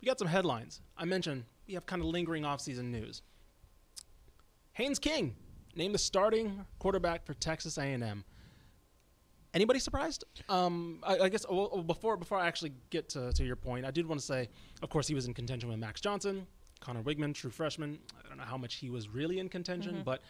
we got some headlines. I mentioned we have kind of lingering offseason news. Haynes King named the starting quarterback for Texas A&M. Anybody surprised? I guess before I actually get to your point, I did want to say, of course, he was in contention with Max Johnson, Connor Wigman, true freshman. I don't know how much he was really in contention, but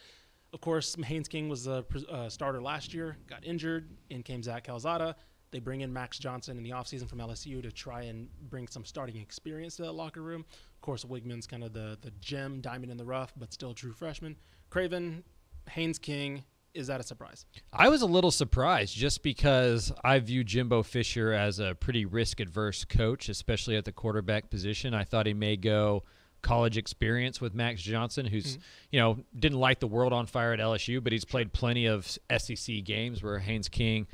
of course, Haynes King was a starter last year, got injured. In came Zach Calzada. They bring in Max Johnson in the offseason from LSU to try and bring some starting experience to that locker room. Of course, Wigman's kind of the gem, diamond in the rough, but still true freshman. Craven, Haynes King, is that a surprise? I was a little surprised just because I view Jimbo Fisher as a pretty risk-adverse coach, especially at the quarterback position. I thought he may go college experience with Max Johnson, who's, didn't light the world on fire at LSU, but he's played plenty of SEC games where Haynes King,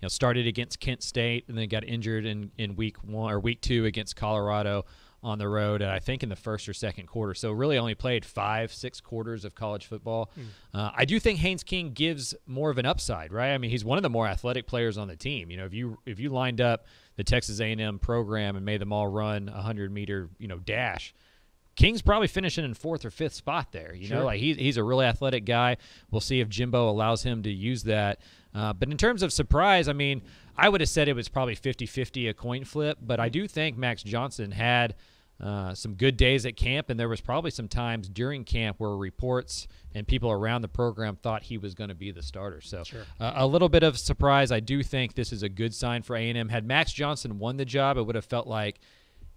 started against Kent State and then got injured in week 2 against Colorado on the road, I think in the first or second quarter. So really only played 5-6 quarters of college football. I do think Haynes King gives more of an upside, right? I mean, he's one of the more athletic players on the team. If you lined up the Texas A&M program and made them all run a 100-meter, dash, King's probably finishing in 4th or 5th spot there. He's a really athletic guy. We'll see if Jimbo allows him to use that. But in terms of surprise, I mean, I would have said it was probably 50-50, a coin flip. But I do think Max Johnson had some good days at camp, and there was probably some times during camp where reports and people around the program thought he was going to be the starter. So a little bit of surprise. I do think this is a good sign for A&M. Had Max Johnson won the job, it would have felt like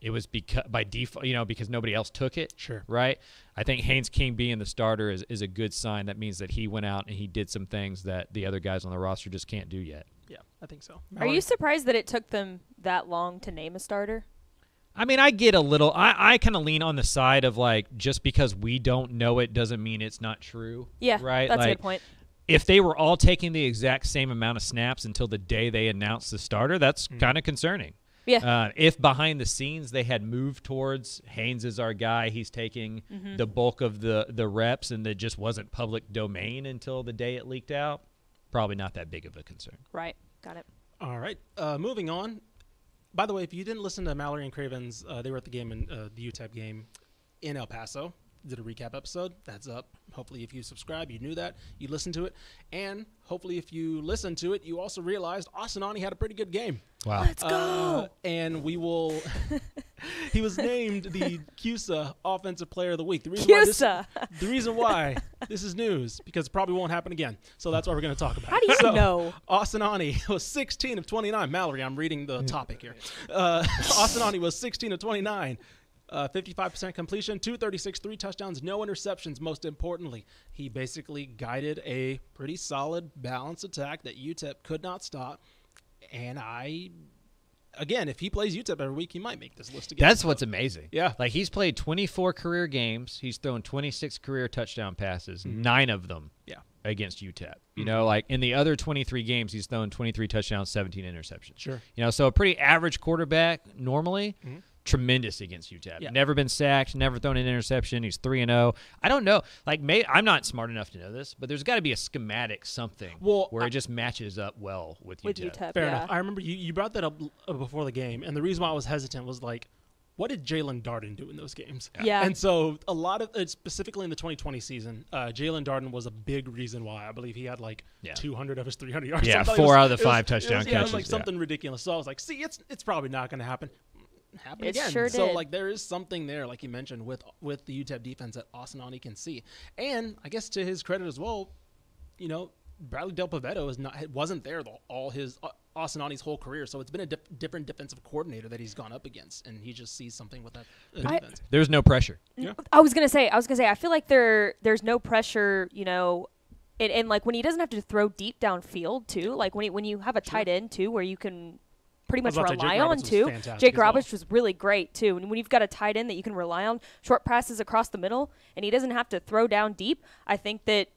it was by default, because nobody else took it. Right? I think Haynes King being the starter is a good sign. That means that he went out and he did some things that the other guys on the roster just can't do yet. Yeah, I think so. Are you surprised that it took them that long to name a starter? I mean, I get a little – I kind of lean on the side of, just because we don't know it doesn't mean it's not true. Yeah, right? That's a good point. If they were all taking the exact same amount of snaps until the day they announced the starter, that's kind of concerning. Yeah. If behind the scenes they had moved towards Haynes is our guy, he's taking the bulk of the reps, and it just wasn't public domain until the day it leaked out, probably not that big of a concern. Right. Got it. All right. Moving on. By the way, if you didn't listen to Mallory and Craven's, they were at the game in the UTEP game in El Paso. Did a recap episode. That's up. Hopefully, if you subscribe, you knew that. You listened to it. And hopefully, if you listened to it, you also realized Aune had a pretty good game. Wow. Let's go. And we will – he was named the CUSA Offensive Player of the Week. The reason why this is news, because it probably won't happen again. So that's what we're going to talk about. How do you know? Aune was 16 of 29. Mallory, I'm reading the topic here. Aune was 16 of 29. 55% completion, 236, 3 touchdowns, no interceptions. Most importantly, he basically guided a pretty solid, balanced attack that UTEP could not stop. And again, if he plays UTEP every week, he might make this list again. That's what's amazing. Yeah. He's played 24 career games. He's thrown 26 career touchdown passes, 9 of them against UTEP. In the other 23 games, he's thrown 23 touchdowns, 17 interceptions. Sure. So a pretty average quarterback normally. Tremendous against UTEP. Yeah. Never been sacked, never thrown an interception. He's 3-0. I don't know. I'm not smart enough to know this, but there's got to be a schematic something where it just matches up well with UTEP. Fair enough. I remember you brought that up before the game, and the reason why I was hesitant was what did Jalen Darden do in those games? Yeah. And so a lot of it, specifically in the 2020 season, Jalen Darden was a big reason why. I believe he had 200 of his 300 yards. Yeah, 4 out of the 5 touchdown catches. It was something ridiculous. So I was like, see, it's probably not going to happen again. Sure so did. there is something there, like you mentioned, with the UTEP defense that Aune can see. And I guess to his credit as well, Bradley Del Pavetto wasn't there all his Aune's whole career. So it's been a different defensive coordinator that he's gone up against, and he just sees something with that defense. There's no pressure. Yeah. I was gonna say. I feel like there's no pressure. And when he doesn't have to throw deep downfield too. When you have a tight end too, where you can pretty much rely on too. Jake Roberts was really great too. And when you've got a tight end that you can rely on, short passes across the middle, and he doesn't have to throw down deep, I think that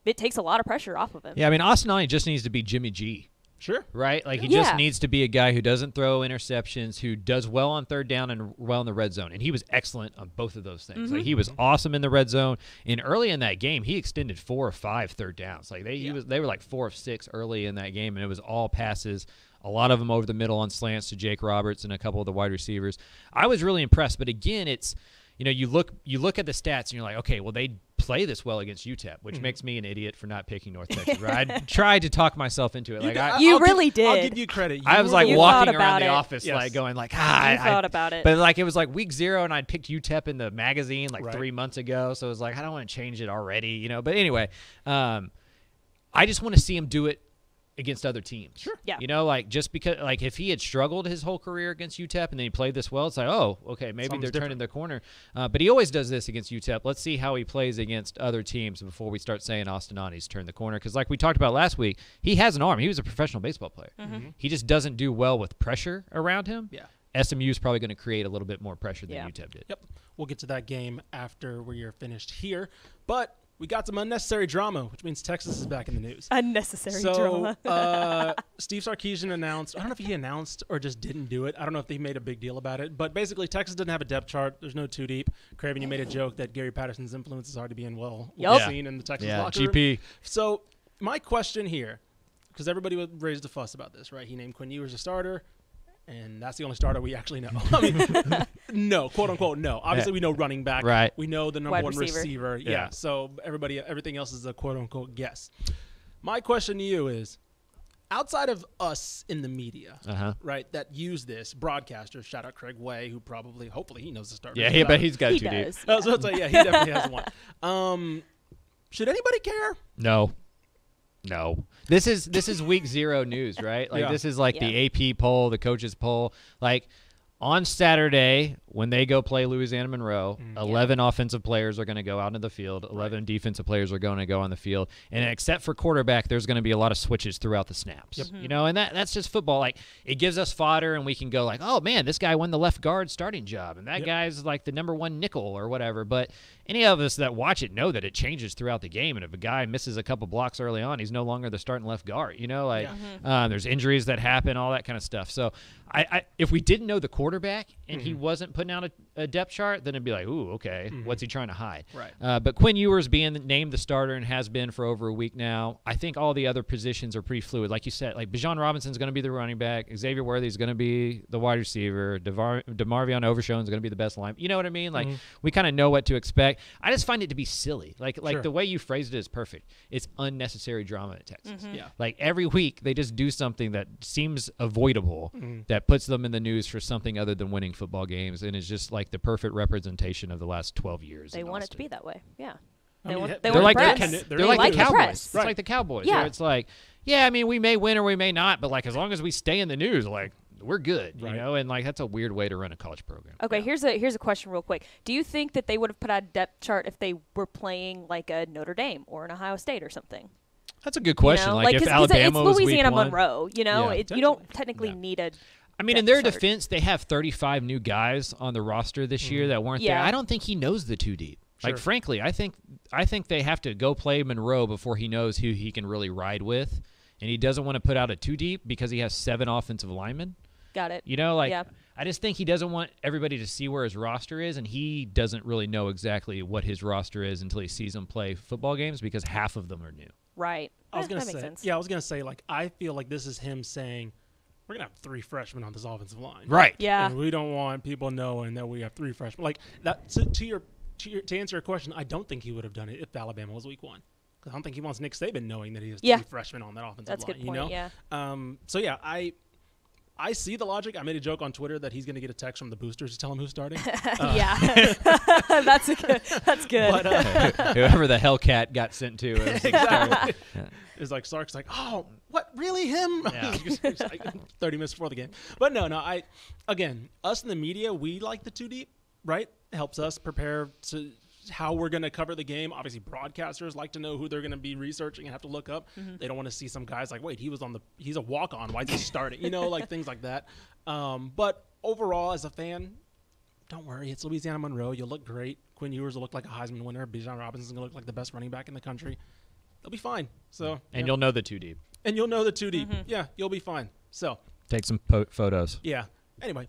it takes a lot of pressure off of him. Yeah, I mean, Aune just needs to be Jimmy G. Sure. Right? He just needs to be a guy who doesn't throw interceptions, who does well on third down and well in the red zone. And he was excellent on both of those things. He was awesome in the red zone. And early in that game, he extended 4 or 5 third downs. They were 4 of 6 early in that game, and it was all passes a lot of them over the middle on slants to Jake Roberts and a couple of the wide receivers. I was really impressed. But again, it's, you look at the stats and you're like, okay, well, they play this well against UTEP, which makes me an idiot for not picking North Texas. Right? I tried to talk myself into it. You really did. I'll give you credit. I was like walking around the office, like going like, you thought about it. But like it was like week 0, and I'd picked UTEP in the magazine like 3 months ago, so it was like I don't want to change it already, But anyway, I just want to see him do it against other teams. Sure. Yeah. Like just because, like if he had struggled his whole career against UTEP and then he played this well, it's like, oh, okay, maybe they're turning the corner. But he always does this against UTEP. Let's see how he plays against other teams before we start saying Austin Aune's turned the corner. Because like we talked about last week, he has an arm. He was a professional baseball player. He just doesn't do well with pressure around him. Yeah. SMU is probably going to create a little bit more pressure than UTEP did. Yep. We'll get to that game after we are finished here. But we got some unnecessary drama, which means Texas is back in the news. Unnecessary drama. Steve Sarkisian announced, I don't know if he announced or just didn't do it. I don't know if they made a big deal about it. But basically, Texas doesn't have a depth chart. There's no two deep. Craven, you made a joke that Gary Patterson's influence is already being seen in the Texas locker room. GP. So my question here, because everybody raised a fuss about this, right? He named Quinn Ewers a starter. And that's the only starter we actually know. I mean, no, quote unquote, no. Obviously, we know running back. Right. We know the number Wide one receiver. Yeah. So everything else is a quote unquote guess. My question to you is, outside of us in the media, right, that use this, broadcasters, shout out Craig Way, who hopefully he knows the starter. Yeah, but he's got two deep. So it's like, yeah, he definitely has one. Should anybody care? No. This is week 0 news, right? Like this is like the AP poll, the coaches poll. Like on Saturday when they go play Louisiana Monroe, 11 offensive players are going to go out into the field. 11 defensive players are going to go on the field. And except for quarterback, there's going to be a lot of switches throughout the snaps. And that's just football. Like it gives us fodder and we can go like, oh man, this guy won the left guard starting job and that guy's like the number 1 nickel or whatever. But any of us that watch it know that it changes throughout the game. And if a guy misses a couple blocks early on, he's no longer the starting left guard. There's injuries that happen, all that kind of stuff. So if we didn't know the quarterback and he wasn't putting out a depth chart, then it'd be like, ooh, okay, what's he trying to hide? Right. But Quinn Ewers being named the starter and has been for over a week now, I think all the other positions are pretty fluid. Like you said, like Bijan Robinson's going to be the running back. Xavier Worthy's going to be the wide receiver. DeMarvion Overshown's going to be the best line. You know what I mean? Like we kind of know what to expect. I just find it to be silly. Like the way you phrased it is perfect. It's unnecessary drama at Texas. Yeah. Like every week they just do something that seems avoidable that puts them in the news for something other than winning football games, and it's just like the perfect representation of the last 12 years. They want it to be that way. Yeah. They're like press. They're like the Cowboys. Press. It's like the Cowboys. Yeah. Where it's like, yeah, I mean, we may win or we may not, but like as long as we stay in the news, like we're good, And like that's a weird way to run a college program. Okay, here's a question real quick. Do you think that they would have put out a depth chart if they were playing like a Notre Dame or an Ohio State or something? That's a good question. Like if 'cause Alabama was Louisiana week 1, Monroe, you don't technically need a. I mean, in their defense, they have 35 new guys on the roster this year that weren't there. I don't think he knows the two deep. Like, frankly, I think they have to go play Monroe before he knows who he can really ride with, and he doesn't want to put out a two deep because he has 7 offensive linemen. Got it. I just think he doesn't want everybody to see where his roster is, and he doesn't really know exactly what his roster is until he sees them play football games because half of them are new. Right. I was gonna that say, makes sense. I was gonna say, like, I feel like this is him saying, we're gonna have 3 freshmen on this offensive line, right? Yeah. And we don't want people knowing that we have 3 freshmen. Like that. To answer your question, I don't think he would have done it if Alabama was week 1. Because I don't think he wants Nick Saban knowing that he has 3 freshmen on that offensive That's line. That's a good point. Yeah. So I see the logic. I made a joke on Twitter that he's going to get a text from the boosters to tell him who's starting. Yeah, that's good. But, whoever the Hellcat got sent to, exactly. It's like Sark's like, oh, what, really him? Yeah. Like 30 minutes before the game. But no, again, us in the media, we like the two deep, right? It helps us prepare to how we're going to cover the game. Obviously, broadcasters like to know who they're going to be researching and have to look up. They don't want to see some guys like, wait, he's a walk-on. Why is he starting? Like things like that. But overall, as a fan, don't worry. It's Louisiana Monroe. You'll look great. Quinn Ewers will look like a Heisman winner. Bijan Robinson's going to look like the best running back in the country. They'll be fine. So, and you'll know the two deep. And you'll know the two deep. Yeah, you'll be fine. So take some photos. Yeah. Anyway.